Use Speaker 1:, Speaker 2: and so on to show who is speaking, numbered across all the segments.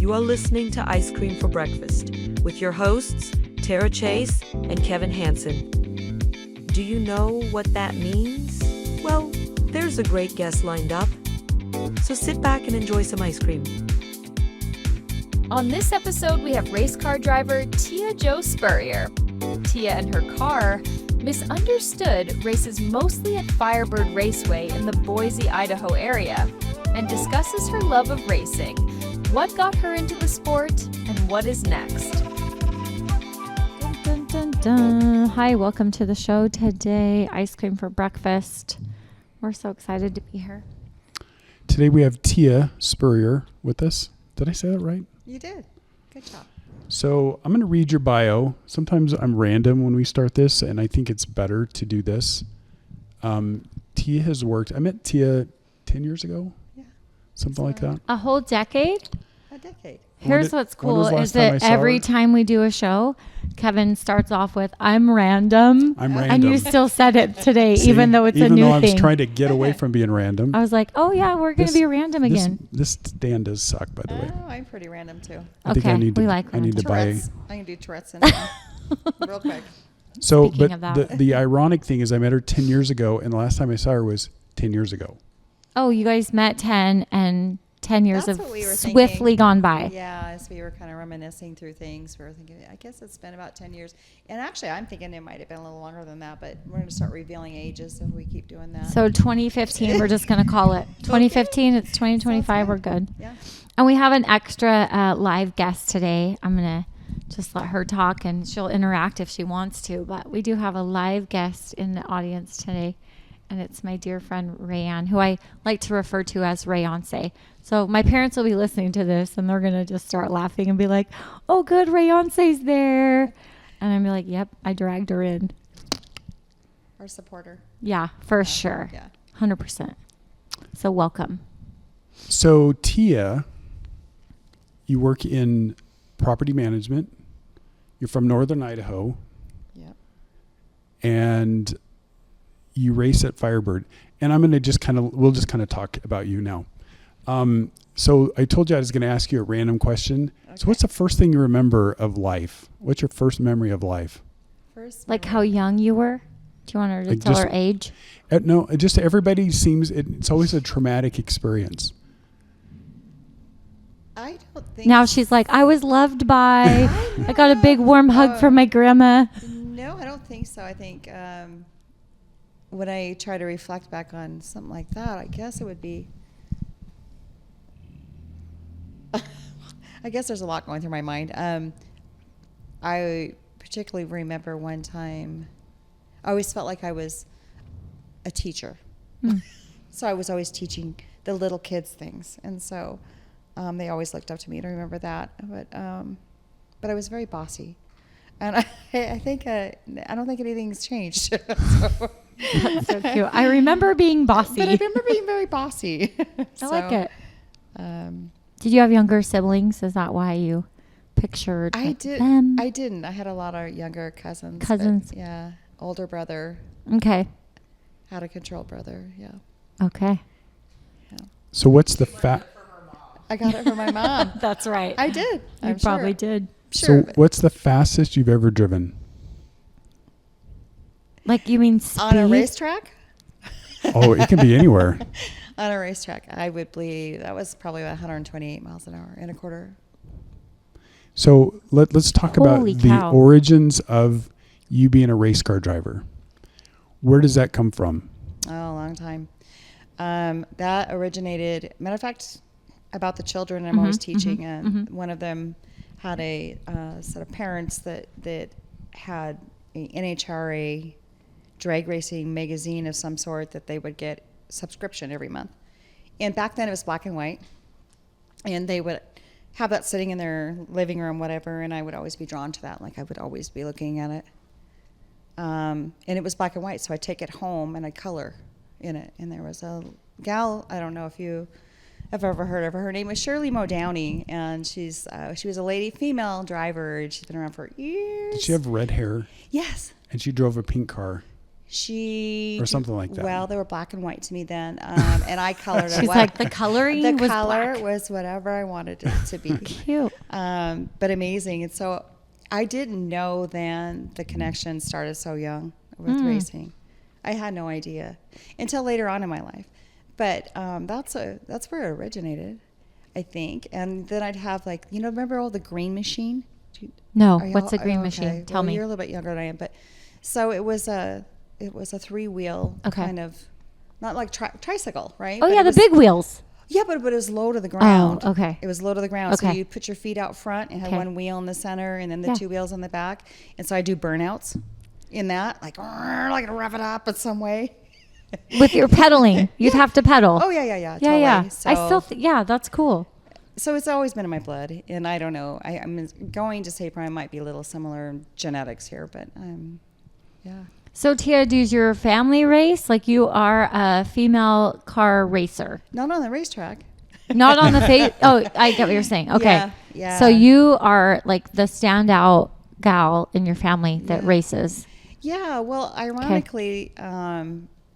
Speaker 1: You are listening to Ice Cream for Breakfast with your hosts, Tara Chase and Kevin Hansen. Do you know what that means? Well, there's a great guest lined up. So sit back and enjoy some ice cream.
Speaker 2: On this episode, we have race car driver Tia Jo Spurrier. Tia and her car, Misunderstood, races mostly at Firebird Raceway in the Boise, Idaho area, and discusses her love of racing, what got her into the sport, and what is next.
Speaker 3: Dun, dun, dun, dun. Hi, welcome to the show today. Ice cream for breakfast. We're so excited to be here.
Speaker 4: Today we have Tia Spurrier with us. Did I say that right?
Speaker 5: You did. Good job.
Speaker 4: So I'm going to read your bio. Sometimes I'm random when we start this, and I think it's better to do this. Tia has worked. I met Tia 10 years ago.
Speaker 5: Yeah.
Speaker 4: Something like that.
Speaker 3: A whole decade?
Speaker 5: A decade.
Speaker 3: Here's what's
Speaker 4: when was
Speaker 3: cool
Speaker 4: the
Speaker 3: is
Speaker 4: last time I
Speaker 3: that
Speaker 4: saw
Speaker 3: every
Speaker 4: her?
Speaker 3: time we do a show, Kevin starts off with, I'm random.
Speaker 4: I'm random.
Speaker 3: And you still said it today,
Speaker 4: See,
Speaker 3: even though it's a
Speaker 4: even
Speaker 3: new
Speaker 4: though I was
Speaker 3: thing.
Speaker 4: trying to get away from being random.
Speaker 3: I was like, oh yeah, we're going to
Speaker 4: This-
Speaker 3: be random again.
Speaker 4: This stand does suck, by the way.
Speaker 5: Oh, I'm pretty random too.
Speaker 4: I think
Speaker 3: Okay,
Speaker 4: I need to,
Speaker 3: we like
Speaker 4: I need to
Speaker 3: random.
Speaker 4: buy.
Speaker 5: Tourette's. I can do Tourette's in real quick.
Speaker 4: So,
Speaker 3: Speaking
Speaker 4: but
Speaker 3: of that.
Speaker 4: the ironic thing is I met her 10 years ago, and the last time I saw her was 10 years ago.
Speaker 3: Oh, you guys met 10 and 10 years
Speaker 5: That's
Speaker 3: have
Speaker 5: what we were
Speaker 3: swiftly
Speaker 5: thinking.
Speaker 3: gone by.
Speaker 5: Yeah, as we were kind of reminiscing through things, we were thinking, I guess it's been about 10 years. And actually, I'm thinking it might have been a little longer than that, but we're going to start revealing ages if we keep doing that.
Speaker 3: So 2015, we're just going to call it. 2015, it's 2025, we're good.
Speaker 5: Yeah.
Speaker 3: And we have an extra live guest today. I'm going to just let her talk and she'll interact if she wants to. But we do have a live guest in the audience today. And it's my dear friend Rayanne, who I like to refer to as Rayonce. So my parents will be listening to this and they're going to just start laughing and be like, oh, good, Rayonce's there. And I'm like, yep, I dragged her in.
Speaker 5: Our supporter.
Speaker 3: Yeah, for sure.
Speaker 5: Yeah.
Speaker 3: 100%. So welcome.
Speaker 4: So, Tia, you work in property management. You're from Northern Idaho,
Speaker 5: Yeah.
Speaker 4: and you race at Firebird. And I'm going to we'll just kind of talk about you now. So I told you I was going to ask you a random question.
Speaker 5: Okay.
Speaker 4: So what's the first thing you remember of life? What's your first memory of life?
Speaker 5: First,
Speaker 3: Like how young you were? Do you want her to
Speaker 4: Like
Speaker 3: tell
Speaker 4: just-
Speaker 3: her age?
Speaker 4: No, just everybody seems, it's always a traumatic experience.
Speaker 5: I don't think.
Speaker 3: Now she's like, I was loved by, I got a big warm hug
Speaker 5: Oh.
Speaker 3: from my grandma.
Speaker 5: No, I don't think so. I think when I try to reflect back on something like that, I guess it would be. I guess there's a lot going through my mind. I particularly remember one time, I always felt like I was a teacher.
Speaker 3: Mm.
Speaker 5: So I was always teaching the little kids things. And so they always looked up to me, and I remember that. But I was very bossy. And I think, I don't think anything's changed. So.
Speaker 3: That's so cute. I remember being bossy.
Speaker 5: But I remember being very bossy.
Speaker 3: I like it.
Speaker 5: Um,
Speaker 3: Did you have younger siblings? Is that why you pictured
Speaker 5: I
Speaker 3: like,
Speaker 5: did.
Speaker 3: them?
Speaker 5: I didn't. I had a lot of younger cousins. but
Speaker 3: Cousins.
Speaker 5: yeah. Older brother.
Speaker 3: Okay.
Speaker 5: Out of control brother. Yeah.
Speaker 3: Okay.
Speaker 5: Yeah.
Speaker 4: So what's the
Speaker 5: I got it from my mom.
Speaker 3: That's right.
Speaker 5: I did.
Speaker 3: You
Speaker 5: I'm
Speaker 3: probably
Speaker 5: sure.
Speaker 3: did.
Speaker 5: Sure.
Speaker 4: So what's the fastest you've ever driven?
Speaker 3: Like you mean speed?
Speaker 5: On a racetrack?
Speaker 4: Oh, it can be anywhere.
Speaker 5: On a racetrack, I would believe that was probably about 128 miles an hour in a quarter.
Speaker 4: So let's talk about
Speaker 3: Holy
Speaker 4: the
Speaker 3: cow.
Speaker 4: origins of you being a race car driver. Where does that come from?
Speaker 5: Oh, a long time. That originated, matter of fact, about the children I'm always teaching. And one of them had a set of parents that had a NHRA drag racing magazine of some sort that they would get subscription every month. And back then it was black and white. And they would have that sitting in their living room, whatever, and I would always be drawn to that. Like I would always be looking at it. And it was black and white, so I'd take it home and I'd color in it. And there was a gal, I don't know if you have ever heard of her. Her name was Shirley Mo Downey, and she was a lady, female driver, and she's been around for years.
Speaker 4: Did she have red hair?
Speaker 5: Yes.
Speaker 4: And she drove a pink car.
Speaker 5: She
Speaker 4: Or something like that.
Speaker 5: Well, they were black and white to me then, and I colored it.
Speaker 3: She's like, the coloring
Speaker 5: the
Speaker 3: was
Speaker 5: color
Speaker 3: black.
Speaker 5: was whatever I wanted it to be.
Speaker 3: Cute.
Speaker 5: But amazing. And so I didn't know then the connection started so young with racing. I had no idea until later on in my life. But that's where it originated, I think. And then I'd have like, remember all the green machine?
Speaker 3: No,
Speaker 5: Are
Speaker 3: what's a
Speaker 5: y'all-
Speaker 3: green
Speaker 5: okay.
Speaker 3: machine? Tell
Speaker 5: Well,
Speaker 3: me.
Speaker 5: You're a little bit younger than I am, but so it was a 3-wheel
Speaker 3: Okay.
Speaker 5: kind of, not like tricycle, right?
Speaker 3: Oh
Speaker 5: But
Speaker 3: yeah,
Speaker 5: it
Speaker 3: the
Speaker 5: was-
Speaker 3: big wheels.
Speaker 5: Yeah, but it was low to the ground.
Speaker 3: Oh, okay.
Speaker 5: It was low to the ground. So
Speaker 3: Okay.
Speaker 5: you put your feet out front and had
Speaker 3: Okay.
Speaker 5: one wheel in the center and then the
Speaker 3: Yeah.
Speaker 5: 2 wheels on the back. And so I do burnouts in that, like to rev it up in some way.
Speaker 3: With your pedaling, you'd have to pedal.
Speaker 5: Oh, yeah.
Speaker 3: yeah,
Speaker 5: Totally.
Speaker 3: yeah.
Speaker 5: So,
Speaker 3: I still, yeah, that's cool.
Speaker 5: so it's always been in my blood. And I don't know. I'm going to say probably might be a little similar in genetics here, but yeah.
Speaker 3: So Tia, does your family race? Like you are a female car racer?
Speaker 5: Not on the racetrack.
Speaker 3: Not on the face. Oh, I get what you're saying. Okay.
Speaker 5: Yeah.
Speaker 3: So you are like the standout gal in your family that
Speaker 5: Yeah.
Speaker 3: races.
Speaker 5: Yeah, well, ironically,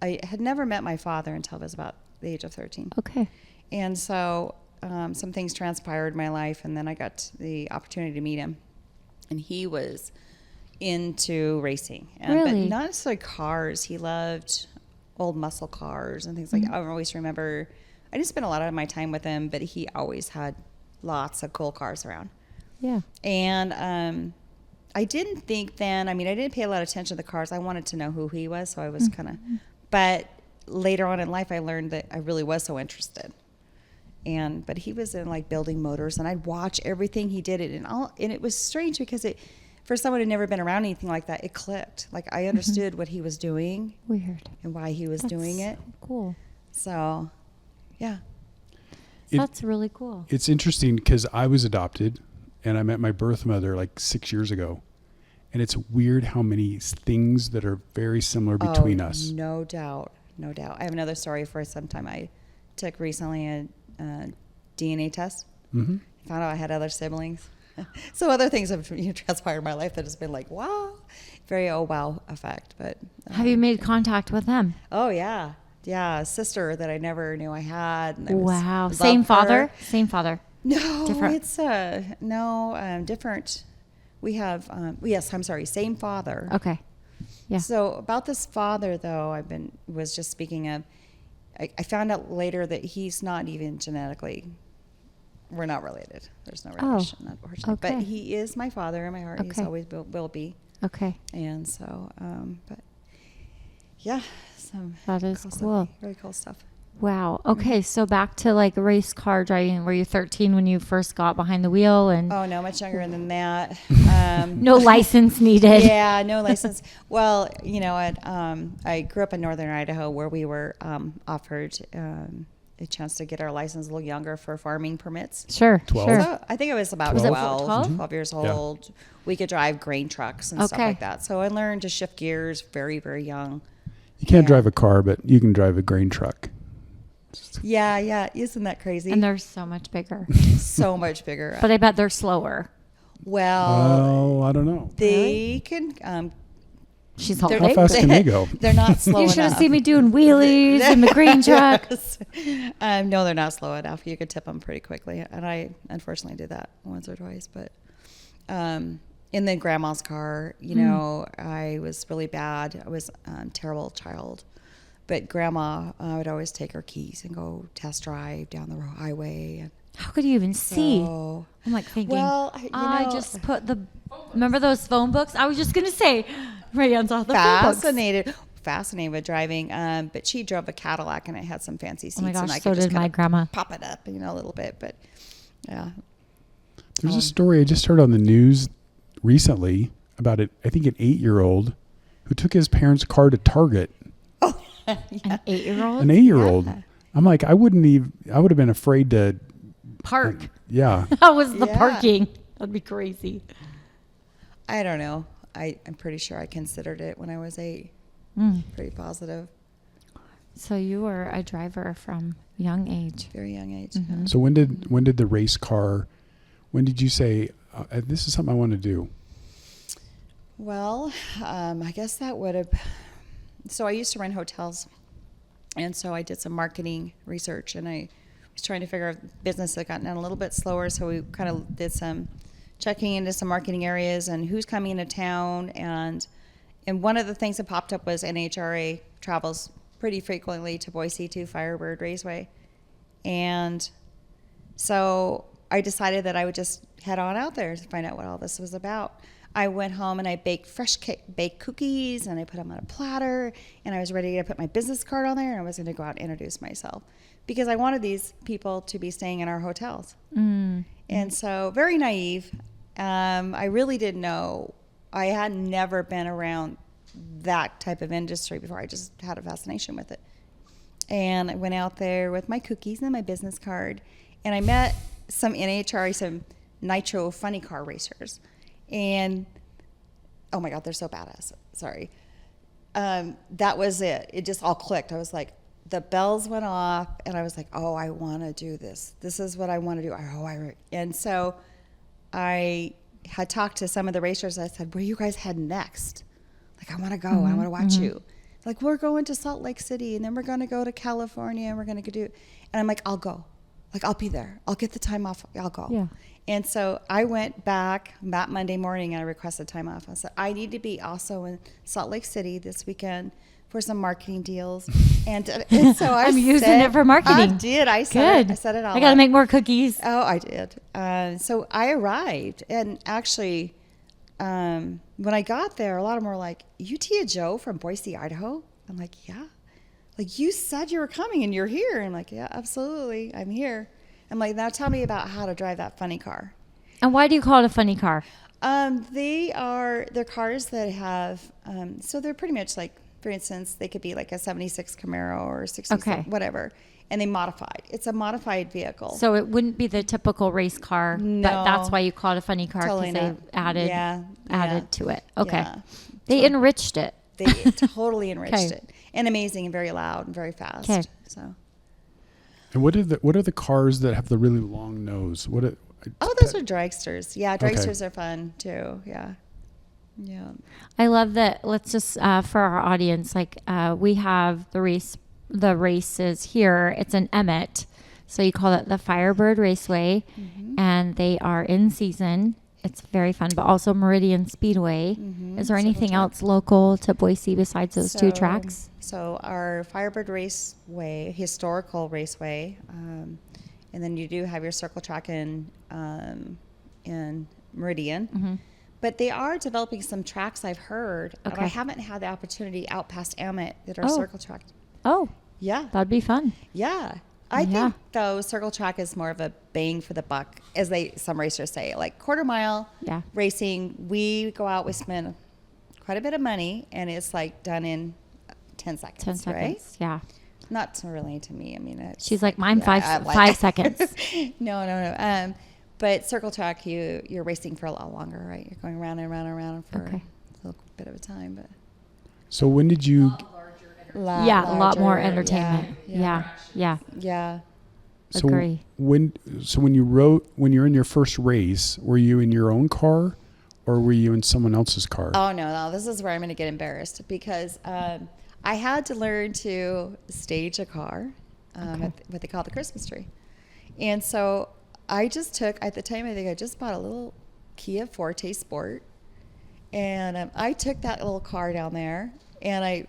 Speaker 5: I had never met my father until I was about the age of 13.
Speaker 3: Okay.
Speaker 5: And so some things transpired in my life, and then I got the opportunity to meet him. And he was into racing.
Speaker 3: Really?
Speaker 5: But not necessarily cars. He loved old muscle cars and things like that. I always remember, I didn't spend a lot of my time with him, but he always had lots of cool cars around.
Speaker 3: Yeah.
Speaker 5: And I didn't think then, I didn't pay a lot of attention to the cars. I wanted to know who he was, so I was kind of, but later on in life, I learned that I really was so interested. But he was in like building motors, and I'd watch everything he did and it was strange because for someone who'd never been around anything like that, it clicked. Like I understood what he was doing
Speaker 3: Weird.
Speaker 5: and why he was doing it.
Speaker 3: Cool.
Speaker 5: So, yeah.
Speaker 3: That's really cool.
Speaker 4: It's interesting because I was adopted and I met my birth mother like 6 years ago. And it's weird how many things that are very similar between us.
Speaker 5: No doubt. No doubt. I have another story for sometime. I took recently a DNA test.
Speaker 4: Mm-hmm.
Speaker 5: Found out I had other siblings. So other things have transpired in my life that has been like, wow, very wow effect. But
Speaker 3: Have you made contact with them?
Speaker 5: Oh yeah, a sister that I never knew I had. And I
Speaker 3: Wow.
Speaker 5: loved
Speaker 3: Same
Speaker 5: her.
Speaker 3: father? Same father.
Speaker 5: No,
Speaker 3: Different.
Speaker 5: it's different. We have same father.
Speaker 3: Okay. Yeah.
Speaker 5: So about this father, though, was just speaking of. I found out later that he's not even genetically. We're not related. There's no relation, unfortunately.
Speaker 3: okay.
Speaker 5: But he is my father in my heart. He's
Speaker 3: Okay.
Speaker 5: always will be.
Speaker 3: Okay.
Speaker 5: And so, but yeah, some
Speaker 3: That is
Speaker 5: stuff.
Speaker 3: cool.
Speaker 5: Very cool stuff.
Speaker 3: Wow. Okay. So back to like race car driving. Were you 13 when you first got behind the wheel and
Speaker 5: Oh no, much younger than that.
Speaker 3: no license needed?
Speaker 5: Yeah, no license. Well, I grew up in northern Idaho where we were offered a chance to get our license a little younger for farming permits.
Speaker 3: Sure.
Speaker 4: 12?
Speaker 3: Sure.
Speaker 5: So I think I was about
Speaker 3: Was it
Speaker 5: 12,
Speaker 3: 12?
Speaker 5: 12 years
Speaker 4: Yeah.
Speaker 5: old. We could drive grain trucks and stuff
Speaker 3: Okay.
Speaker 5: like that. So I learned to shift gears very, very young.
Speaker 4: You can't
Speaker 5: Yeah.
Speaker 4: drive a car, but you can drive a grain truck.
Speaker 5: Yeah. Isn't that crazy?
Speaker 3: And they're so much bigger.
Speaker 5: so much bigger.
Speaker 3: But I bet they're slower.
Speaker 5: well,
Speaker 4: Oh, I don't know.
Speaker 5: they can.
Speaker 3: She's
Speaker 5: they're-
Speaker 3: all
Speaker 4: How fast can they go?
Speaker 5: They're not slow
Speaker 3: You
Speaker 5: enough.
Speaker 3: should have seen me doing wheelies in the green truck.
Speaker 5: Yes. No, they're not slow enough. You could tip them pretty quickly, and I unfortunately did that once or twice. But in the grandma's car, I was really bad. I was a terrible child. But grandma would always take her keys and go test drive down the highway. And
Speaker 3: How could you even see?
Speaker 5: so,
Speaker 3: I'm like thinking,
Speaker 5: well,
Speaker 3: I just put remember those phone books? I was just going to say, Rayanne's off the phone books.
Speaker 5: fascinated with driving. But she drove a Cadillac and it had some fancy seats.
Speaker 3: Oh my gosh,
Speaker 5: and I
Speaker 3: so
Speaker 5: could just
Speaker 3: did my
Speaker 5: kinda
Speaker 3: grandma.
Speaker 5: pop it up, a little bit. But yeah.
Speaker 4: There's a story I just heard on the news recently about it. I think an 8-year-old who took his parents' car to Target.
Speaker 3: An 8-year-old?
Speaker 4: An 8-year-old.
Speaker 5: Yeah.
Speaker 4: I'm like, I would have been afraid to.
Speaker 3: Park.
Speaker 4: Yeah.
Speaker 3: How was the
Speaker 5: Yeah.
Speaker 3: parking? That'd be crazy.
Speaker 5: I don't know. I'm pretty sure I considered it when I was 8.
Speaker 3: Mm.
Speaker 5: Pretty positive.
Speaker 3: So you were a driver from young age.
Speaker 5: Very young age.
Speaker 3: Mhm.
Speaker 4: So when did the race car? When did you say this is something I want to do?
Speaker 5: Well, I guess that would have. So I used to run hotels, and so I did some marketing research, and I was trying to figure out business had gotten a little bit slower. So we kind of did some checking into some marketing areas and who's coming into town. And one of the things that popped up was NHRA travels pretty frequently to Boise to Firebird Raceway. And so I decided that I would just head on out there to find out what all this was about. I went home and I baked baked cookies, and I put them on a platter, and I was ready to put my business card on there, and I was going to go out and introduce myself because I wanted these people to be staying in our hotels. And so very naive. I really didn't know. I had never been around that type of industry before. I just had a fascination with it. And I went out there with my cookies and my business card, and I met some NHRA, some Nitro funny car racers. And oh my God, they're so badass. Sorry. That was it. It just all clicked. I was like, the bells went off, and I was like, oh, I want to do this. This is what I want to do. And so I had talked to some of the racers. I said, where you guys heading next? Like, I want to go. I want to watch you. Like, we're going to Salt Lake City, and then we're going to go to California, and we're going to do. And I'm like, I'll go. Like, I'll be there. I'll get the time off. I'll go.
Speaker 3: Yeah.
Speaker 5: And so I went back that Monday morning, and I requested time off. I said, I need to be also in Salt Lake City this weekend for some marketing deals. And so
Speaker 3: I'm using it for marketing.
Speaker 5: I did. I said it all.
Speaker 3: I got to
Speaker 5: up.
Speaker 3: make more cookies.
Speaker 5: Oh, I did. So I arrived, and actually, when I got there, a lot of them were like, "You Tia Joe from Boise, Idaho?" I'm like, "Yeah." Like, you said you were coming, and you're here. I'm like, "Yeah, absolutely, I'm here." I'm like, "Now tell me about how to drive that funny car."
Speaker 3: And why do you call it a funny car?
Speaker 5: They're cars that have, so they're pretty much like, for instance, they could be like a 76 Camaro or 67, whatever, and they modified. It's a modified vehicle.
Speaker 3: So it wouldn't be the typical race car.
Speaker 5: No.
Speaker 3: But that's why you call it a funny car, because
Speaker 5: Totally
Speaker 3: they
Speaker 5: not.
Speaker 3: added to it. Okay.
Speaker 5: Yeah.
Speaker 3: They enriched it.
Speaker 5: They totally enriched it, and amazing, and very loud and very fast.
Speaker 3: Okay.
Speaker 5: So.
Speaker 4: And what are the cars that have the really long nose?
Speaker 5: Those are dragsters. Yeah, dragsters are fun too. Yeah. Yeah.
Speaker 3: I love that. Let's just for our audience, we have the races here. It's an Emmett, so you call it the Firebird Raceway, and they are in season. It's very fun, but also Meridian Speedway. Is there anything else local to Boise besides those two tracks?
Speaker 5: So our Firebird Raceway, historical raceway, and then you do have your circle track in Meridian. But they are developing some tracks, I've heard.
Speaker 3: Okay.
Speaker 5: And I haven't had the opportunity out past Emmett that are circle track.
Speaker 3: Oh,
Speaker 5: Yeah.
Speaker 3: that'd be fun.
Speaker 5: Yeah. I think, though, circle track is more of a bang for the buck, as some racers say. Like quarter mile racing, we go out, we spend quite a bit of money, and it's like done in 10 seconds.
Speaker 3: 10 seconds,
Speaker 5: right?
Speaker 3: yeah.
Speaker 5: Not really to me. I mean, it's,
Speaker 3: She's like, mine
Speaker 5: yeah,
Speaker 3: 5 seconds.
Speaker 5: No. But circle track, you're racing for a lot longer, right? You're going around and around and around for a little bit of a time. But
Speaker 4: So when did you?
Speaker 3: A lot more entertainment. Yeah.
Speaker 4: So
Speaker 3: Agree.
Speaker 4: when you're in your first race, were you in your own car, or were you in someone else's car?
Speaker 5: Oh no, this is where I'm going to get embarrassed because I had to learn to stage a car at what they call the Christmas tree, and so I just took, at the time, I think I just bought a little Kia Forte Sport, and I took that little car down there, and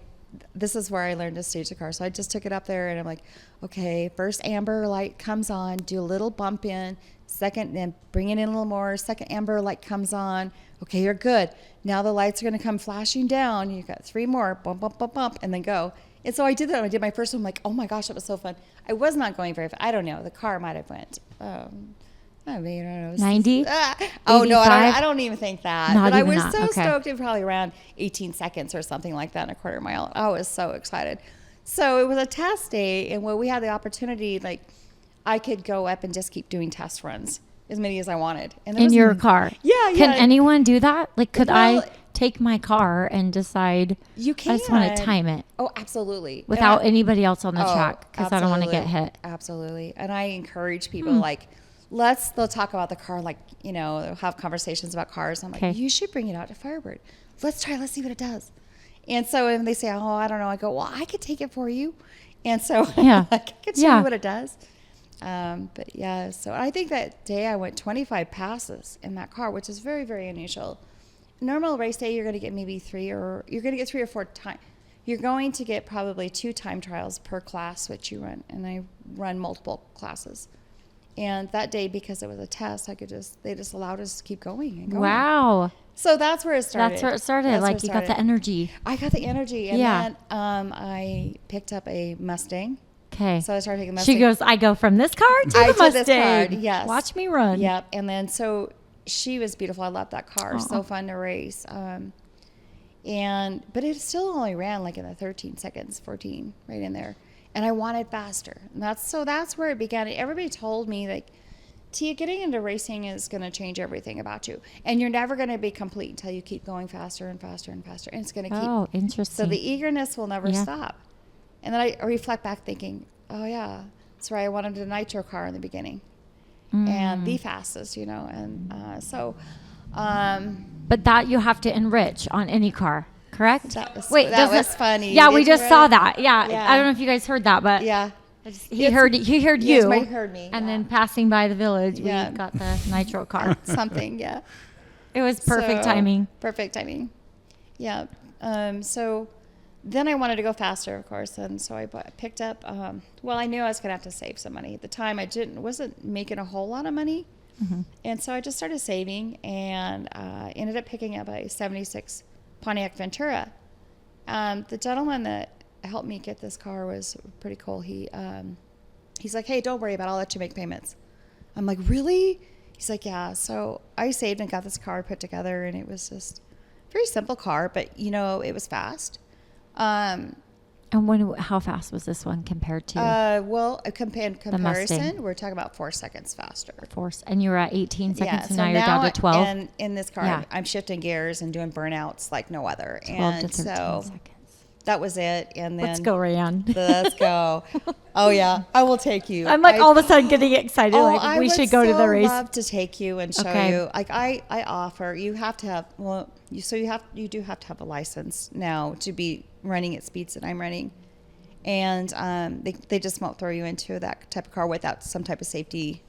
Speaker 5: this is where I learned to stage the car. So I just took it up there, and I'm like, okay, first amber light comes on, do a little bump in, second, then bring it in a little more, second amber light comes on, okay, you're good. Now the lights are going to come flashing down. You got 3 more, bump, bump, bump, bump, and then go. And so I did that. I did my first one. I'm like, oh my gosh, that was so fun. I was not going very fast. I don't know. The car might have went, I mean, I don't know.
Speaker 3: 90?
Speaker 5: Oh, no,
Speaker 3: 85?
Speaker 5: I don't even think that.
Speaker 3: Not
Speaker 5: but I
Speaker 3: even
Speaker 5: was
Speaker 3: that.
Speaker 5: so
Speaker 3: Okay.
Speaker 5: stoked. It was probably around 18 seconds or something like that in a quarter mile. I was so excited. So it was a test day, and when we had the opportunity, like, I could go up and just keep doing test runs, as many as I wanted. And there
Speaker 3: In
Speaker 5: was
Speaker 3: your car?
Speaker 5: Yeah.
Speaker 3: Can anyone do that? Like, could
Speaker 5: Well,
Speaker 3: I take my car and decide
Speaker 5: You can.
Speaker 3: I just want to time it
Speaker 5: Oh, absolutely.
Speaker 3: without
Speaker 5: And
Speaker 3: anybody else on the track because I don't want to get
Speaker 5: absolutely.
Speaker 3: hit?
Speaker 5: Absolutely. And I encourage people, like, they'll talk about the car, like, they'll have conversations about cars. I'm like,
Speaker 3: Okay.
Speaker 5: you should bring it out to Firebird. Let's see what it does. And so when they say, oh, I don't know, I go, well, I could take it for you. And so
Speaker 3: Yeah.
Speaker 5: I could show
Speaker 3: Yeah.
Speaker 5: you what it does. But yeah, so I think that day I went 25 passes in that car, which is very, very unusual. Normal race day, you're going to get maybe 3 or 4 times. You're going to get probably 2 time trials per class, which you run. And I run multiple classes. And that day, because it was a test, they just allowed us to keep going and going.
Speaker 3: Wow.
Speaker 5: So that's where it started.
Speaker 3: That's where it started.
Speaker 5: That's where
Speaker 3: Like
Speaker 5: it
Speaker 3: you got the
Speaker 5: started.
Speaker 3: energy.
Speaker 5: I got the energy. And
Speaker 3: Yeah.
Speaker 5: then I picked up a Mustang.
Speaker 3: Okay.
Speaker 5: So I started taking Mustang.
Speaker 3: She goes, I go from this car to
Speaker 5: I
Speaker 3: the
Speaker 5: did
Speaker 3: Mustang.
Speaker 5: this card, yes.
Speaker 3: Watch me run.
Speaker 5: Yep. And then so she was beautiful. I loved that car. So fun to race. But it still only ran like in the 13 seconds, 14, right in there. And I wanted faster. And that's where it began. Everybody told me, like, Tia, getting into racing is going to change everything about you. And you're never going to be complete until you keep going faster and faster and faster. And it's going to keep.
Speaker 3: Oh, interesting.
Speaker 5: So the eagerness will never
Speaker 3: Yeah.
Speaker 5: stop. And then I reflect back thinking, oh, yeah, that's why I wanted a nitro car in the beginning. And the fastest, you know. And
Speaker 3: But that you have to enrich on any car, correct?
Speaker 5: That was-
Speaker 3: Wait,
Speaker 5: that
Speaker 3: does
Speaker 5: was
Speaker 3: it-
Speaker 5: funny.
Speaker 3: Yeah,
Speaker 5: Did
Speaker 3: we
Speaker 5: you
Speaker 3: just
Speaker 5: read
Speaker 3: saw
Speaker 5: it?
Speaker 3: that. Yeah.
Speaker 5: Yeah.
Speaker 3: I don't know if you guys heard that, but
Speaker 5: yeah.
Speaker 3: he heard you.
Speaker 5: Yes, but he heard me,
Speaker 3: And
Speaker 5: yeah.
Speaker 3: then passing by the village,
Speaker 5: Yeah.
Speaker 3: we got the nitro car.
Speaker 5: Something, yeah.
Speaker 3: It was perfect
Speaker 5: So,
Speaker 3: timing.
Speaker 5: Perfect timing. Yeah. So then I wanted to go faster, of course, and so I picked up. Well, I knew I was going to have to save some money at the time. I wasn't making a whole lot of money, and so I just started saving and ended up picking up a '76 Pontiac Ventura. The gentleman that helped me get this car was pretty cool. He's like, "Hey, don't worry about it. I'll let you make payments." I'm like, "Really?" He's like, "Yeah." So I saved and got this car put together, and it was just a very simple car, but you know, it was fast.
Speaker 3: And how fast was this one compared to
Speaker 5: Well, in comparison,
Speaker 3: Mustang.
Speaker 5: we're talking about 4 seconds faster.
Speaker 3: Force? And you were at 18 seconds, and
Speaker 5: so
Speaker 3: now you're down to 12.
Speaker 5: And in this car,
Speaker 3: Yeah.
Speaker 5: I'm shifting gears and doing burnouts like no other.
Speaker 3: 12
Speaker 5: and
Speaker 3: to 13
Speaker 5: so
Speaker 3: seconds.
Speaker 5: that was it. And then
Speaker 3: Let's go, Rayanne.
Speaker 5: Let's go. Oh yeah, I will take you.
Speaker 3: I'm like all of a sudden getting excited. like
Speaker 5: I
Speaker 3: we
Speaker 5: would
Speaker 3: should go to the race.
Speaker 5: love to take you and show
Speaker 3: Okay.
Speaker 5: you. Like I offer. You have to have. Well, you do have to have a license now to be running at speeds that I'm running, and they just won't throw you into that type of car without some type of safety.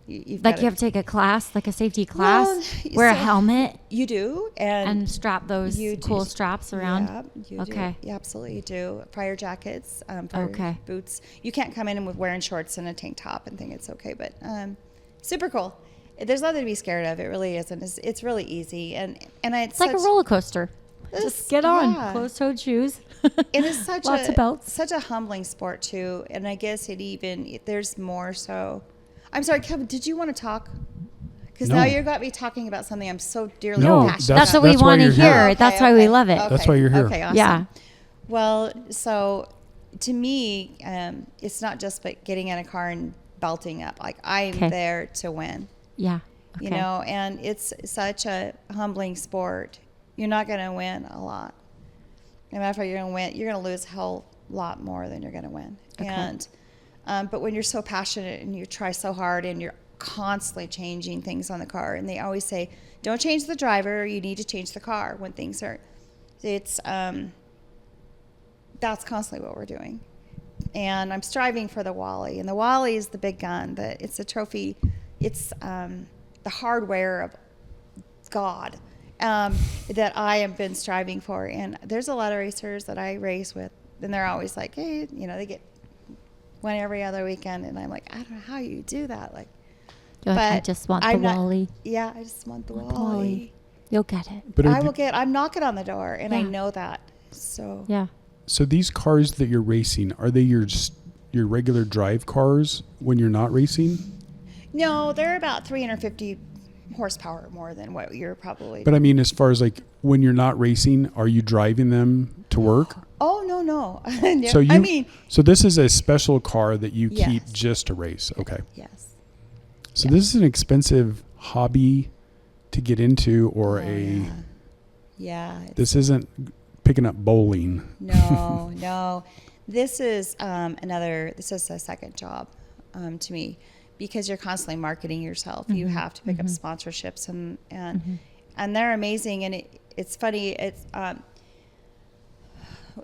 Speaker 5: You've
Speaker 3: Like
Speaker 5: gotta-
Speaker 3: you have to take a class, like a safety class,
Speaker 5: Well,
Speaker 3: wear a
Speaker 5: so-
Speaker 3: helmet,
Speaker 5: You do,
Speaker 3: and strap those
Speaker 5: you do.
Speaker 3: cool straps around.
Speaker 5: Yeah, you
Speaker 3: Okay.
Speaker 5: do. Yeah, absolutely, you do. Fire jackets, fire
Speaker 3: Okay.
Speaker 5: boots. You can't come in with wearing shorts and a tank top and think it's okay, but super cool. There's nothing to be scared of. It really isn't. It's really easy, and
Speaker 3: It's like a roller coaster. Just get on,
Speaker 5: yeah.
Speaker 3: closed-toed shoes.
Speaker 5: It is such
Speaker 3: lots of belts.
Speaker 5: such a humbling sport too, and I guess there's more so. I'm sorry, Kevin. Did you want to talk? Because
Speaker 4: No.
Speaker 5: now you got me talking about something I'm so dearly
Speaker 4: No,
Speaker 5: passionate
Speaker 3: That's
Speaker 5: about.
Speaker 3: what we
Speaker 4: that's why
Speaker 3: want to
Speaker 4: you're here.
Speaker 3: hear. That's why we love it.
Speaker 4: That's why you're here.
Speaker 5: Okay, awesome.
Speaker 3: Yeah.
Speaker 5: Well, so to me, it's not just but getting in a car and belting up. Like I'm
Speaker 3: Okay.
Speaker 5: there to win,
Speaker 3: Yeah. Okay.
Speaker 5: you know, and it's such a humbling sport. You're not going to win a lot. No matter if you're going to win, you're going to lose a whole lot more than you're going to win.
Speaker 3: Okay.
Speaker 5: And but when you're so passionate and you try so hard and you're constantly changing things on the car, and they always say, "Don't change the driver. You need to change the car when things are." It's that's constantly what we're doing. And I'm striving for the Wally, and the Wally is the big gun. It's a trophy. It's the hardware of God that I have been striving for. And there's a lot of racers that I race with, and they're always like, "Hey, you know, they get one every other weekend," and I'm like, "I don't know how you do that." Like,
Speaker 3: You're like, I
Speaker 5: but
Speaker 3: just want
Speaker 5: I'm
Speaker 3: the
Speaker 5: not-
Speaker 3: Wally.
Speaker 5: Yeah, I just want the
Speaker 3: Want the
Speaker 5: Wally.
Speaker 3: Wally. You'll get it.
Speaker 4: But
Speaker 5: I'm knocking on the door, and I
Speaker 3: Yeah.
Speaker 5: know that. So
Speaker 3: Yeah.
Speaker 4: so these cars that you're racing, are they your regular drive cars when you're not racing?
Speaker 5: no, they're about 350 horsepower more than what you're probably.
Speaker 4: But I mean, as far as like when you're not racing, are you driving them to work?
Speaker 5: Oh no. No,
Speaker 4: So
Speaker 5: I mean,
Speaker 4: so this is a special car that you
Speaker 5: Yes.
Speaker 4: keep just to race. Okay.
Speaker 5: yes.
Speaker 4: So this is an expensive hobby to get into, or
Speaker 5: Yeah. It's,
Speaker 4: this isn't picking up bowling.
Speaker 5: no. This is This is a second job to me, because you're constantly marketing yourself. You have to pick up sponsorships, and they're amazing. And it's funny. It's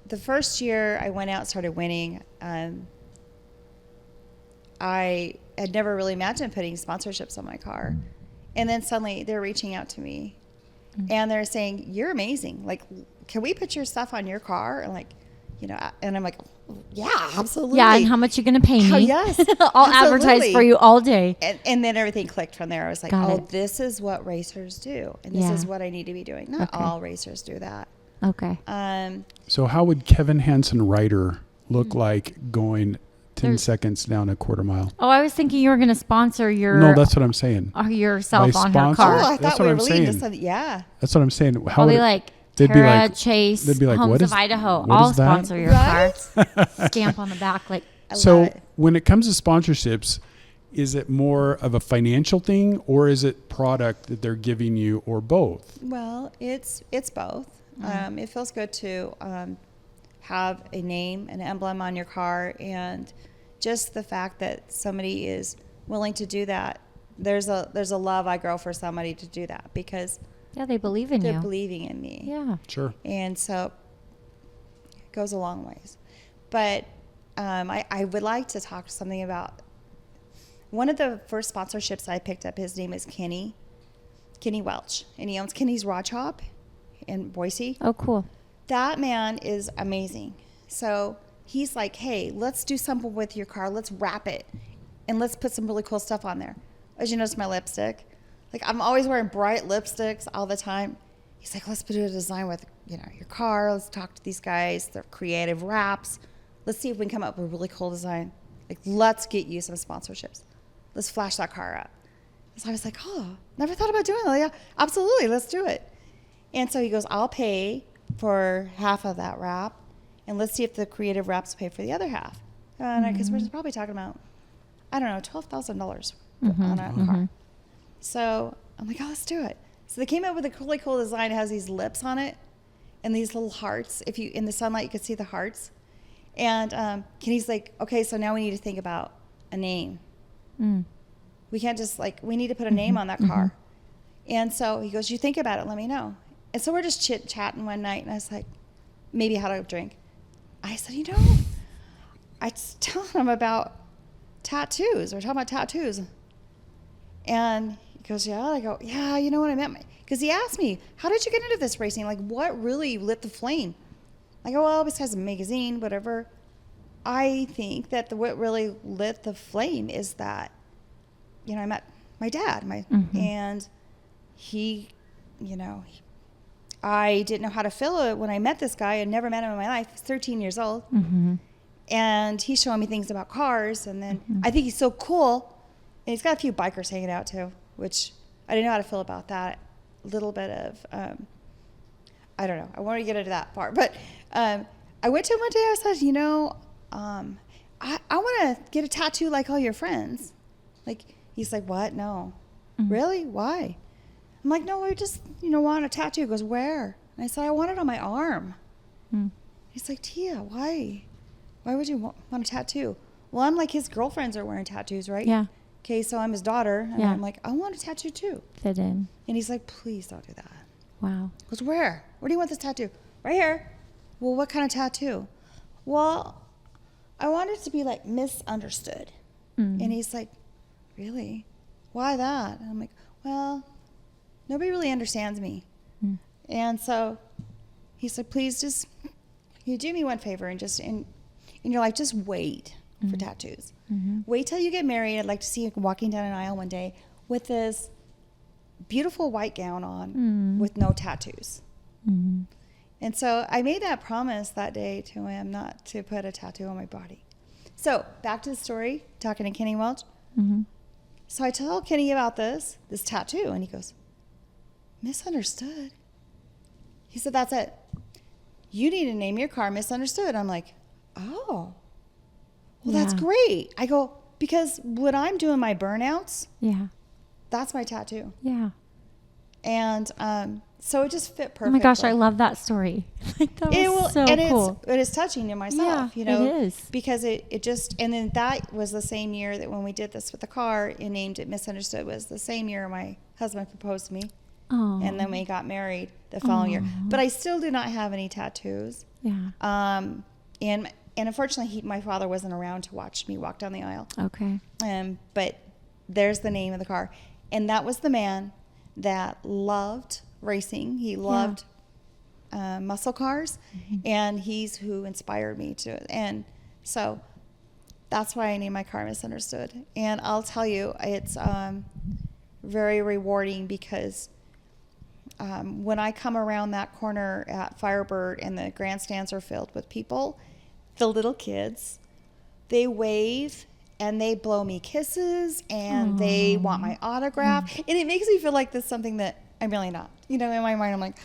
Speaker 5: the first year I went out and started winning, I had never really imagined putting sponsorships on my car. And then suddenly they're reaching out to me and they're saying, "You're amazing. Like, can we put your stuff on your car?" And like, and I'm like, "Yeah, absolutely."
Speaker 3: Yeah, and how much you going to pay me?
Speaker 5: Oh, yes.
Speaker 3: I'll advertise
Speaker 5: Absolutely.
Speaker 3: for you all day.
Speaker 5: And then everything clicked from there. I was like,
Speaker 3: Got
Speaker 5: oh,
Speaker 3: it.
Speaker 5: this is what racers do. And this
Speaker 3: Yeah.
Speaker 5: is what I need to be doing. Not
Speaker 3: Okay.
Speaker 5: all racers do that.
Speaker 3: Okay.
Speaker 4: So how would Kevin Hansen Ryder look like going 10
Speaker 3: There's-
Speaker 4: seconds down a quarter mile?
Speaker 3: Oh, I was thinking you were going to sponsor your
Speaker 4: No, that's what I'm saying.
Speaker 3: yourself
Speaker 4: My
Speaker 3: on her
Speaker 4: sponsor-
Speaker 3: car.
Speaker 5: Oh, I
Speaker 4: That's
Speaker 5: thought
Speaker 4: what
Speaker 5: we
Speaker 4: I'm
Speaker 5: were leading to
Speaker 4: saying.
Speaker 5: something. Yeah.
Speaker 4: That's what I'm saying. How
Speaker 3: Probably
Speaker 4: would
Speaker 3: like
Speaker 4: they'd be
Speaker 3: Tara
Speaker 4: like-
Speaker 3: Chase,
Speaker 4: they'd be like,
Speaker 3: Homes
Speaker 4: what
Speaker 3: of
Speaker 4: is-
Speaker 3: Idaho.
Speaker 4: what
Speaker 3: I'll
Speaker 4: is that?
Speaker 3: sponsor your
Speaker 5: Right?
Speaker 3: car. Stamp on the back like,
Speaker 5: I love
Speaker 4: So
Speaker 5: it.
Speaker 4: when it comes to sponsorships, is it more of a financial thing or is it product that they're giving you or both?
Speaker 5: Well, it's both. It feels good to have a name, an emblem on your car, and just the fact that somebody is willing to do that. There's a love I grow for somebody to do that because
Speaker 3: yeah, they believe in
Speaker 5: they're
Speaker 3: you.
Speaker 5: believing in me.
Speaker 3: Yeah.
Speaker 4: Sure.
Speaker 5: And so it goes a long ways. But I would like to talk something about one of the first sponsorships I picked up. His name is Kenny Welch, and he owns Kenny's Raw Chop in Boise.
Speaker 3: Oh, cool.
Speaker 5: That man is amazing. So he's like, hey, let's do something with your car. Let's wrap it, and let's put some really cool stuff on there. As you notice, my lipstick. Like, I'm always wearing bright lipsticks all the time. He's like, let's do a design with, your car. Let's talk to these guys. They're creative wraps. Let's see if we can come up with a really cool design. Like, let's get you some sponsorships. Let's flash that car up. So I was like, oh, never thought about doing that. Yeah, absolutely. Let's do it. And so he goes, I'll pay for half of that wrap, and let's see if the creative wraps pay for the other half. Because we're probably talking about, I don't know, $12,000 on a car. So I'm like, oh, let's do it. So they came up with a really cool design. It has these lips on it and these little hearts. If you in the sunlight, you could see the hearts. And Kenny's like, okay, so now we need to think about a name. We can't just we need to put a name on that car. And so he goes, you think about it, let me know. And so we're just chit-chatting one night, and I was like, maybe how to drink. I said, I was telling him about tattoos. We're talking about tattoos. And he goes, yeah. I go, yeah, you know what I meant? Because he asked me, how did you get into this racing? Like, what really lit the flame? I go, well, besides the magazine, whatever. I think that what really lit the flame is that, I met my dad, and he, I didn't know how to feel it when I met this guy. I'd never met him in my life. He's 13 years old. And he's showing me things about cars. And then I think he's so cool. And he's got a few bikers hanging out too, which I didn't know how to feel about that. A little bit of, I don't know. I want to get into that part. But I went to him one day. I said, I want to get a tattoo like all your friends. Like, he's like, what? No. Really? Why? I'm like, no, I just, want a tattoo. He goes, where? And I said, I want it on my arm. He's like, Tia, why? Why would you want a tattoo? Well, I'm like, his girlfriends are wearing tattoos, right?
Speaker 3: Yeah.
Speaker 5: Okay, so I'm his daughter. And
Speaker 3: Yeah.
Speaker 5: I'm like, I want a tattoo too.
Speaker 3: Fit in.
Speaker 5: And he's like, please don't do that.
Speaker 3: Wow.
Speaker 5: He goes, where? Where do you want this tattoo? Right here. Well, what kind of tattoo? Well, I want it to be like misunderstood. And he's like, really? Why that? And I'm like, well, nobody really understands me. And so he said, please just, you do me one favor and just in your life, just wait for tattoos. Wait till you get married. I'd like to see you walking down an aisle one day with this beautiful white gown on with no tattoos. And so I made that promise that day to him not to put a tattoo on my body. So back to the story, talking to Kenny Welch. So I told Kenny about this tattoo, and he goes, misunderstood. He said, that's it. You need to name your car Misunderstood. I'm like, oh, well, that's
Speaker 3: Yeah.
Speaker 5: great. I go, because when I'm doing my burnouts,
Speaker 3: Yeah.
Speaker 5: that's my tattoo.
Speaker 3: Yeah.
Speaker 5: And so it just fit perfectly.
Speaker 3: Oh my gosh, I love that story. Like, that was so cool.
Speaker 5: It is touching to myself,
Speaker 3: Yeah, it is.
Speaker 5: because it just, and then that was the same year that when we did this with the car and named it Misunderstood was the same year my husband proposed to me.
Speaker 3: Oh.
Speaker 5: And then we got married the following year. But I still do not have any tattoos.
Speaker 3: Yeah.
Speaker 5: And unfortunately, my father wasn't around to watch me walk down the aisle.
Speaker 3: Okay.
Speaker 5: But there's the name of the car. And that was the man that loved racing. He loved muscle cars. And he's who inspired me to. And so that's why I named my car Misunderstood. And I'll tell you, it's very rewarding because when I come around that corner at Firebird and the grandstands are filled with people, the little kids, they wave and they blow me kisses and they want my autograph. And it makes me feel like this is something that I'm really not. You know, in my mind, I'm like,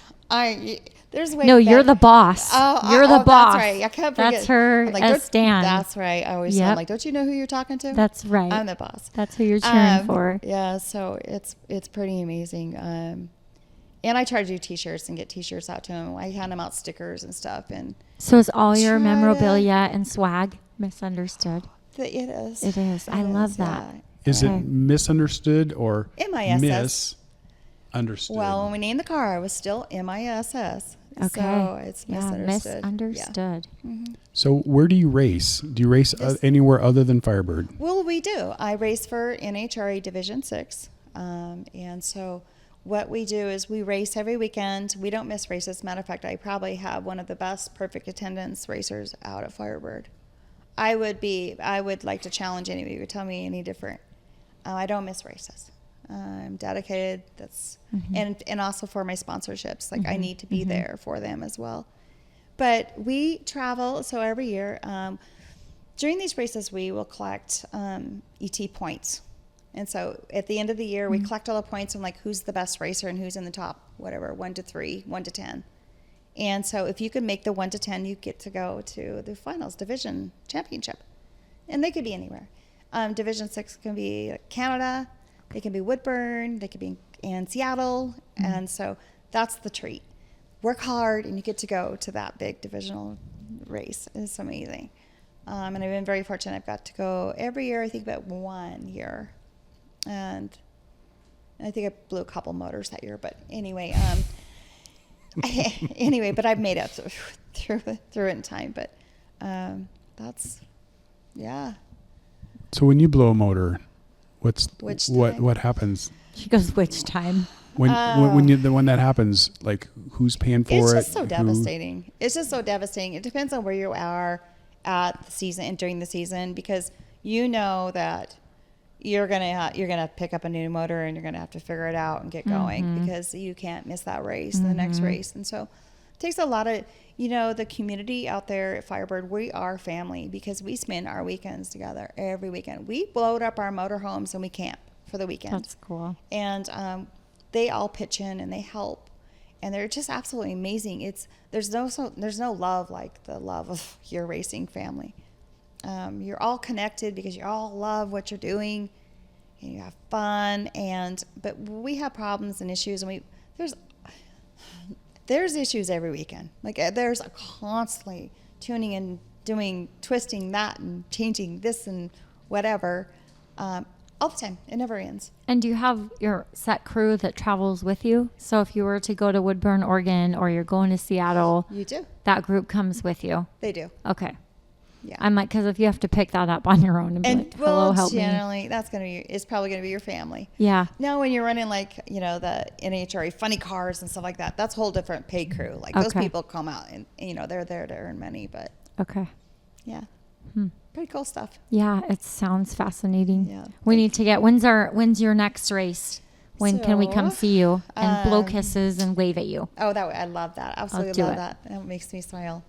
Speaker 5: there's way
Speaker 3: No,
Speaker 5: better.
Speaker 3: you're the boss. You're the boss.
Speaker 5: That's right. I can't forget.
Speaker 3: That's her
Speaker 5: I'm like,
Speaker 3: as Stan.
Speaker 5: That's right. I always say, I'm
Speaker 3: Yep.
Speaker 5: like, don't you know who you're talking to?
Speaker 3: That's right.
Speaker 5: I'm the boss.
Speaker 3: That's who you're cheering for.
Speaker 5: Yeah, so it's pretty amazing. And I try to do T-shirts and get T-shirts out to them. I hand them out stickers and stuff. And
Speaker 3: So is all your
Speaker 5: Try to-
Speaker 3: memorabilia and swag Misunderstood?
Speaker 5: it is.
Speaker 3: It is. I love that.
Speaker 4: Is
Speaker 3: Okay.
Speaker 4: it misunderstood or
Speaker 5: MISS.
Speaker 4: misunderstood?
Speaker 5: Well, when we named the car, I was still MISS.
Speaker 3: Okay.
Speaker 5: So it's
Speaker 3: Yeah,
Speaker 5: misunderstood.
Speaker 3: misunderstood.
Speaker 4: So where do you race? Do you race anywhere other than Firebird?
Speaker 5: Well, we do. I race for NHRA Division 6. And so what we do is we race every weekend. We don't miss races. Matter of fact, I probably have one of the best perfect attendance racers out at Firebird. I would like to challenge anybody who would tell me any different. I don't miss races. I'm dedicated. And also for my sponsorships. Like I need to be there for them as well. But we travel. So every year, during these races, we will collect ET points. And so at the end of the year, we collect all the points on like who's the best racer and who's in the top, whatever, 1 to 3, 1 to 10. And so if you can make the 1 to 10, you get to go to the finals, division championship. And they could be anywhere. Division 6 can be Canada, they can be Woodburn, they could be in Seattle. And so that's the treat. Work hard and you get to go to that big divisional race. It's amazing. And I've been very fortunate. I've got to go every year, I think about 1 year. And I think I blew a couple motors that year. But anyway, but I've made it through it in time. But that's, yeah.
Speaker 4: So when you blow a motor,
Speaker 5: Which time?
Speaker 4: what happens
Speaker 3: She goes, which time?
Speaker 4: when that happens? Like who's paying for
Speaker 5: It's
Speaker 4: it?
Speaker 5: just so
Speaker 4: Who-
Speaker 5: devastating. It's just so devastating. It depends on where you are at the season and during the season because you know that you're gonna pick up a new motor and you're gonna have to figure it out and get going because you can't miss that race, the next race. And so it takes a lot of, the community out there at Firebird, we are family because we spend our weekends together every weekend. We load up our motorhomes and we camp for the weekend.
Speaker 3: That's cool.
Speaker 5: And they all pitch in and they help, and they're just absolutely amazing. There's no love like the love of your racing family. You're all connected because you all love what you're doing, and you have fun. But we have problems and issues, and there's issues every weekend. Like there's constantly tuning and twisting that and changing this and whatever. All the time. It never ends.
Speaker 3: And do you have your set crew that travels with you? So if you were to go to Woodburn, Oregon, or you're going to Seattle,
Speaker 5: You do.
Speaker 3: that group comes with you.
Speaker 5: They do.
Speaker 3: Okay.
Speaker 5: Yeah.
Speaker 3: I'm like, because if you have to pick that up on your own and be like, hello, help me.
Speaker 5: generally, it's probably going to be your family.
Speaker 3: Yeah.
Speaker 5: Now, when you're running like, the NHRA funny cars and stuff like that, that's a whole different pay crew. Like those
Speaker 3: Okay.
Speaker 5: people come out and, they're there to earn money. But
Speaker 3: Okay.
Speaker 5: yeah, pretty cool stuff.
Speaker 3: Yeah, it sounds fascinating.
Speaker 5: Yeah.
Speaker 3: We need to get, when's your next race? When can we come
Speaker 5: So,
Speaker 3: see you and blow kisses and wave at you?
Speaker 5: Oh, I love that. Absolutely
Speaker 3: do
Speaker 5: love
Speaker 3: it.
Speaker 5: that. That makes me smile.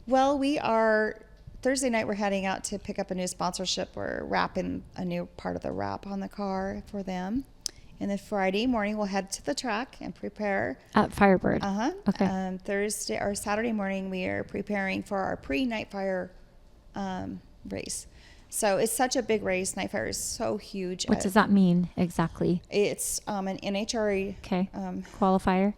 Speaker 5: Well, we are Thursday night. We're heading out to pick up a new sponsorship. We're wrapping a new part of the wrap on the car for them. And then Friday morning, we'll head to the track and prepare.
Speaker 3: At Firebird.
Speaker 5: Okay.
Speaker 3: Okay.
Speaker 5: Saturday morning, we are preparing for our pre-Night Fire race. So it's such a big race. Night Fire is so huge.
Speaker 3: What does that mean exactly?
Speaker 5: It's an NHRA.
Speaker 3: Okay. Qualifier?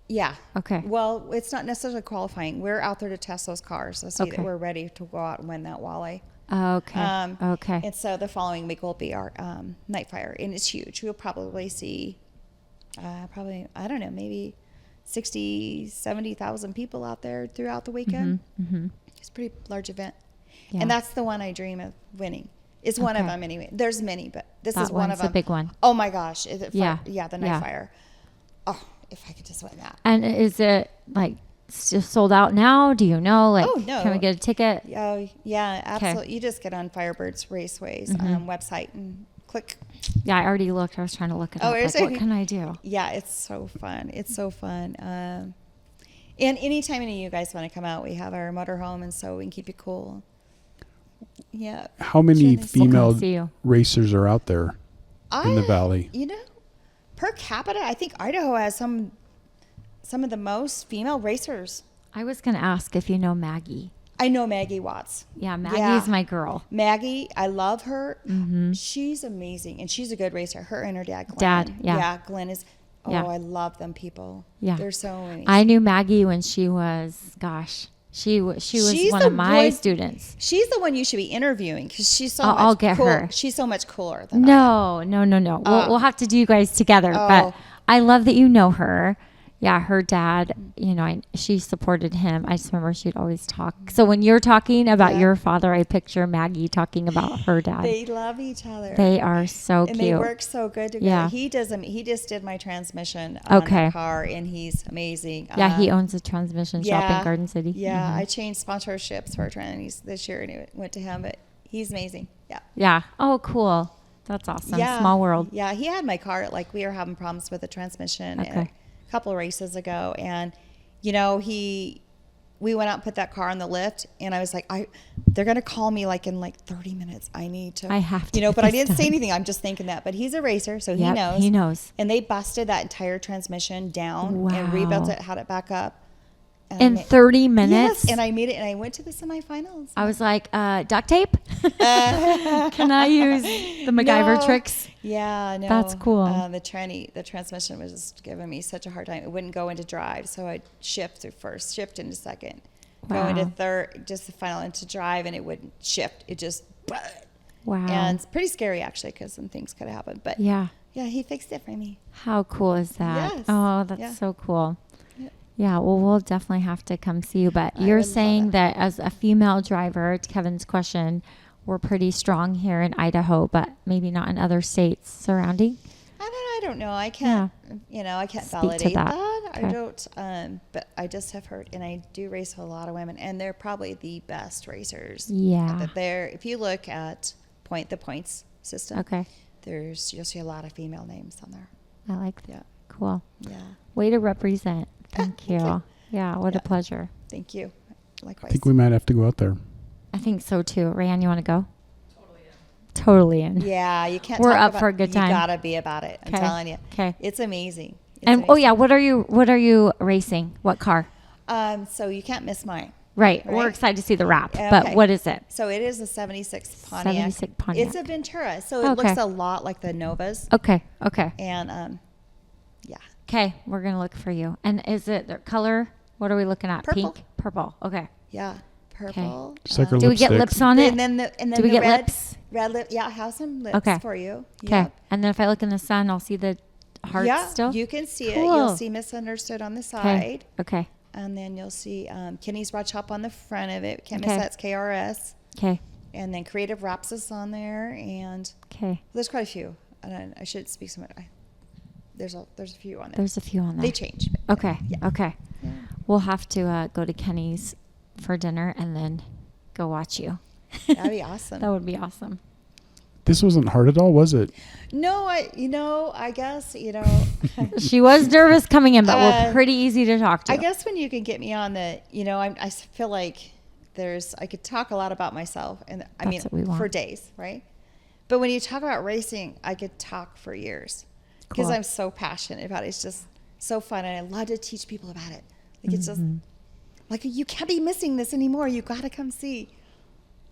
Speaker 5: Yeah.
Speaker 3: Okay.
Speaker 5: Well, it's not necessarily qualifying. We're out there to test those cars to see
Speaker 3: Okay.
Speaker 5: that we're ready to go out and win that Wally.
Speaker 3: Okay. Okay.
Speaker 5: And so the following week will be our Night Fire, and it's huge. We'll probably see probably, I don't know, maybe 60, 70,000 people out there throughout the weekend. It's a pretty large event.
Speaker 3: Yeah.
Speaker 5: And that's the one I dream of winning. It's one of
Speaker 3: Okay.
Speaker 5: them anyway. There's many, but this
Speaker 3: That
Speaker 5: is one of
Speaker 3: one's the
Speaker 5: them.
Speaker 3: big one.
Speaker 5: Oh my gosh. Is it
Speaker 3: Yeah.
Speaker 5: yeah, the night
Speaker 3: Yeah.
Speaker 5: fire. Oh, if I could just win that.
Speaker 3: And is it like just sold out now? Do you know? Like,
Speaker 5: Oh, no.
Speaker 3: can we get a ticket?
Speaker 5: Oh, yeah, absolutely. You just get on Firebirds Raceway's website and click.
Speaker 3: Yeah, I already looked. I was trying to look it
Speaker 5: Oh,
Speaker 3: up.
Speaker 5: is
Speaker 3: Like,
Speaker 5: it?
Speaker 3: what can I do?
Speaker 5: Yeah, it's so fun. It's so fun. And anytime any of you guys want to come out, we have our motorhome, and so we can keep you cool. Yeah.
Speaker 4: How many
Speaker 5: Goodness.
Speaker 3: We'll come
Speaker 4: female
Speaker 3: see you.
Speaker 4: racers are out there in the valley?
Speaker 5: You know, per capita, I think Idaho has some of the most female racers.
Speaker 3: I was going to ask if you know Maggie.
Speaker 5: I know Maggie Watts.
Speaker 3: Yeah, Maggie's my girl.
Speaker 5: Maggie, I love her.
Speaker 3: Mm-hmm.
Speaker 5: She's amazing, and she's a good racer. Her and her dad, Glenn.
Speaker 3: Dad, yeah.
Speaker 5: Yeah, Glenn is. Oh,
Speaker 3: Yeah.
Speaker 5: I love them people.
Speaker 3: Yeah.
Speaker 5: They're so amazing.
Speaker 3: I knew Maggie when she was, gosh, she was
Speaker 5: She's
Speaker 3: one
Speaker 5: the
Speaker 3: of my
Speaker 5: one-
Speaker 3: students.
Speaker 5: She's the one you should be interviewing because she's so
Speaker 3: I'll
Speaker 5: much
Speaker 3: get
Speaker 5: cool.
Speaker 3: her.
Speaker 5: She's so much cooler than I am.
Speaker 3: No. We'll have to do you guys together. But
Speaker 5: Oh.
Speaker 3: I love that you know her. Yeah, her dad, you know, she supported him. I just remember she'd always talk. So when you're talking about
Speaker 5: Yeah.
Speaker 3: your father, I picture Maggie talking about her dad.
Speaker 5: They love each other.
Speaker 3: They are so
Speaker 5: and
Speaker 3: cute.
Speaker 5: they work so good together.
Speaker 3: Yeah.
Speaker 5: He just did my transmission on
Speaker 3: Okay.
Speaker 5: my car, and he's amazing.
Speaker 3: Yeah, he owns a transmission shop in Garden City.
Speaker 5: Yeah,
Speaker 3: Mhm.
Speaker 5: I changed sponsorships for trannies this year, and it went to him, but he's amazing. Yeah.
Speaker 3: Yeah. Oh, cool. That's awesome.
Speaker 5: Yeah.
Speaker 3: Small world.
Speaker 5: Yeah, he had my car. Like, we were having problems with the transmission
Speaker 3: Okay.
Speaker 5: a couple of races ago, and you know, we went out and put that car on the lift, and I was like, they're gonna call me like in like 30 minutes. I need to.
Speaker 3: I have to
Speaker 5: You know,
Speaker 3: get
Speaker 5: but I
Speaker 3: this
Speaker 5: didn't say
Speaker 3: done.
Speaker 5: anything. I'm just thinking that. But he's a racer, so he
Speaker 3: Yep,
Speaker 5: knows.
Speaker 3: he knows.
Speaker 5: And they busted that entire transmission down and
Speaker 3: Wow.
Speaker 5: rebuilt it, had it back up. And I
Speaker 3: In
Speaker 5: ma-
Speaker 3: 30 minutes?
Speaker 5: Yes, and I made it, and I went to the semifinals.
Speaker 3: I was like, duct tape? Can I use the MacGyver
Speaker 5: No.
Speaker 3: tricks?
Speaker 5: Yeah, no.
Speaker 3: That's cool.
Speaker 5: The transmission was just giving me such a hard time. It wouldn't go into drive, so I'd shift through first, shift into second, go into
Speaker 3: Wow.
Speaker 5: third, just the final into drive, and it wouldn't shift. It just,
Speaker 3: Wow.
Speaker 5: and it's pretty scary actually, because some things could happen. But
Speaker 3: Yeah.
Speaker 5: yeah, he fixed it for me.
Speaker 3: How cool is that?
Speaker 5: Yes.
Speaker 3: Oh, that's
Speaker 5: Yeah.
Speaker 3: so cool.
Speaker 5: Yeah.
Speaker 3: Yeah, well, we'll definitely have to come see you. But
Speaker 5: I
Speaker 3: you're
Speaker 5: would love
Speaker 3: saying
Speaker 5: it.
Speaker 3: that as a female driver, to Kevin's question, we're pretty strong here in Idaho, but maybe not in other states surrounding.
Speaker 5: I don't know. I can't, I can't
Speaker 3: Speak to
Speaker 5: validate
Speaker 3: that.
Speaker 5: that.
Speaker 3: Okay.
Speaker 5: I don't, but I just have heard, and I do race with a lot of women, and they're probably the best racers.
Speaker 3: Yeah.
Speaker 5: That if you look at the points system,
Speaker 3: Okay.
Speaker 5: you'll see a lot of female names on there.
Speaker 3: I like that.
Speaker 5: Yeah.
Speaker 3: Cool.
Speaker 5: Yeah.
Speaker 3: Way to represent. Thank you.
Speaker 5: Okay.
Speaker 3: Yeah, what a
Speaker 5: Yeah.
Speaker 3: pleasure.
Speaker 5: Thank you. Likewise.
Speaker 4: I think we might have to go out there.
Speaker 3: I think so too. Rayanne, you want to go? Totally in.
Speaker 5: Yeah, you can't.
Speaker 3: We're
Speaker 5: talk
Speaker 3: up
Speaker 5: about,
Speaker 3: for a good time.
Speaker 5: You gotta be about it. I'm
Speaker 3: 'Kay.
Speaker 5: telling you.
Speaker 3: 'Kay.
Speaker 5: It's amazing. It's
Speaker 3: And
Speaker 5: amazing.
Speaker 3: what are you racing? What car?
Speaker 5: So you can't miss mine.
Speaker 3: Right. We're
Speaker 5: Right.
Speaker 3: excited to see the wrap.
Speaker 5: Okay.
Speaker 3: But what is it?
Speaker 5: So it is a 76 Pontiac.
Speaker 3: 76 Pontiac.
Speaker 5: It's a Ventura, so it
Speaker 3: Okay.
Speaker 5: looks a lot like the Novas.
Speaker 3: Okay.
Speaker 5: And yeah,
Speaker 3: Okay, we're gonna look for you. And is it the color? What are we looking at?
Speaker 5: Purple.
Speaker 3: Pink, purple. Okay.
Speaker 5: yeah, purple.
Speaker 4: Just like her
Speaker 3: Do we get
Speaker 4: lipstick.
Speaker 3: lips on it?
Speaker 5: And then
Speaker 3: Do we
Speaker 5: the
Speaker 3: get
Speaker 5: red,
Speaker 3: lips?
Speaker 5: Red lip. Yeah, I have some lips
Speaker 3: Okay.
Speaker 5: for you.
Speaker 3: Okay.
Speaker 5: Yep.
Speaker 3: And then if I look in the sun, I'll see the hearts
Speaker 5: Yeah,
Speaker 3: still.
Speaker 5: you can see it.
Speaker 3: Cool.
Speaker 5: You'll see Misunderstood on the
Speaker 3: Okay.
Speaker 5: side,
Speaker 3: Okay.
Speaker 5: and then you'll see Kenny's Rod Shop on the front of it. Can't
Speaker 3: Okay.
Speaker 5: miss that's KRS.
Speaker 3: Okay.
Speaker 5: And then Creative Wraps is on there, and
Speaker 3: Okay.
Speaker 5: there's quite a few. And I should speak some. There's a few on there.
Speaker 3: There's a few on there.
Speaker 5: They change.
Speaker 3: Okay.
Speaker 5: Yeah.
Speaker 3: Okay.
Speaker 5: Yeah.
Speaker 3: We'll have to go to Kenny's for dinner and then go watch you.
Speaker 5: That'd be awesome.
Speaker 3: That would be awesome.
Speaker 4: This wasn't hard at all, was it?
Speaker 5: No, I guess,
Speaker 3: She was nervous coming in, but we're
Speaker 5: Uh,
Speaker 3: pretty easy to talk to.
Speaker 5: I guess when you can get me on the, I feel like I could talk a lot about myself, and I mean,
Speaker 3: That's what we want.
Speaker 5: for days, right? But when you talk about racing, I could talk for years because
Speaker 3: Cool.
Speaker 5: I'm so passionate about it. It's just so fun, and I love to teach people about it. Like, it's just
Speaker 3: Mm-hmm.
Speaker 5: like, you can't be missing this anymore. You got to come see.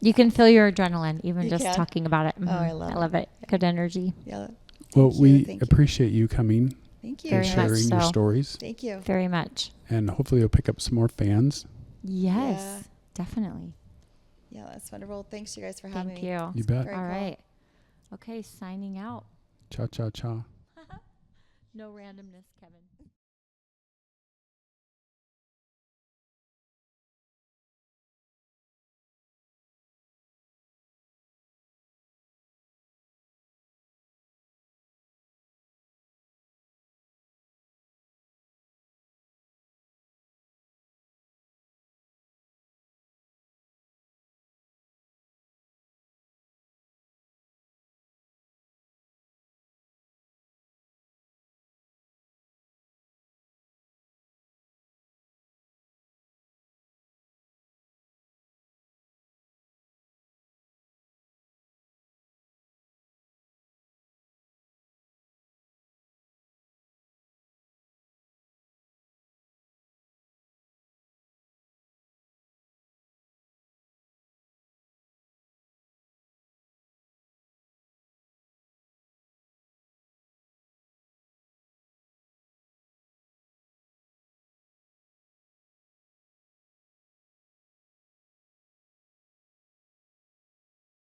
Speaker 3: You can feel your adrenaline even
Speaker 5: You
Speaker 3: just
Speaker 5: can?
Speaker 3: talking about it.
Speaker 5: Oh, I
Speaker 3: Mhm.
Speaker 5: love
Speaker 3: I love
Speaker 5: it.
Speaker 3: it. Good energy.
Speaker 5: Yeah.
Speaker 4: Well,
Speaker 5: Thank you,
Speaker 4: we
Speaker 5: thank you.
Speaker 4: appreciate you coming
Speaker 5: Thank you.
Speaker 3: Very
Speaker 4: and
Speaker 3: much
Speaker 4: sharing your
Speaker 3: so.
Speaker 4: stories.
Speaker 5: Thank you.
Speaker 3: Very much.
Speaker 4: And hopefully you'll pick up some more fans.
Speaker 3: Yes,
Speaker 5: Yeah.
Speaker 3: definitely.
Speaker 5: Yeah, that's wonderful. Thanks, you guys, for having
Speaker 3: Thank
Speaker 5: me.
Speaker 3: you.
Speaker 4: You bet.
Speaker 5: Very
Speaker 3: All
Speaker 5: cool.
Speaker 3: right. Okay, signing out.
Speaker 4: Cha cha cha.
Speaker 3: No randomness, Kevin.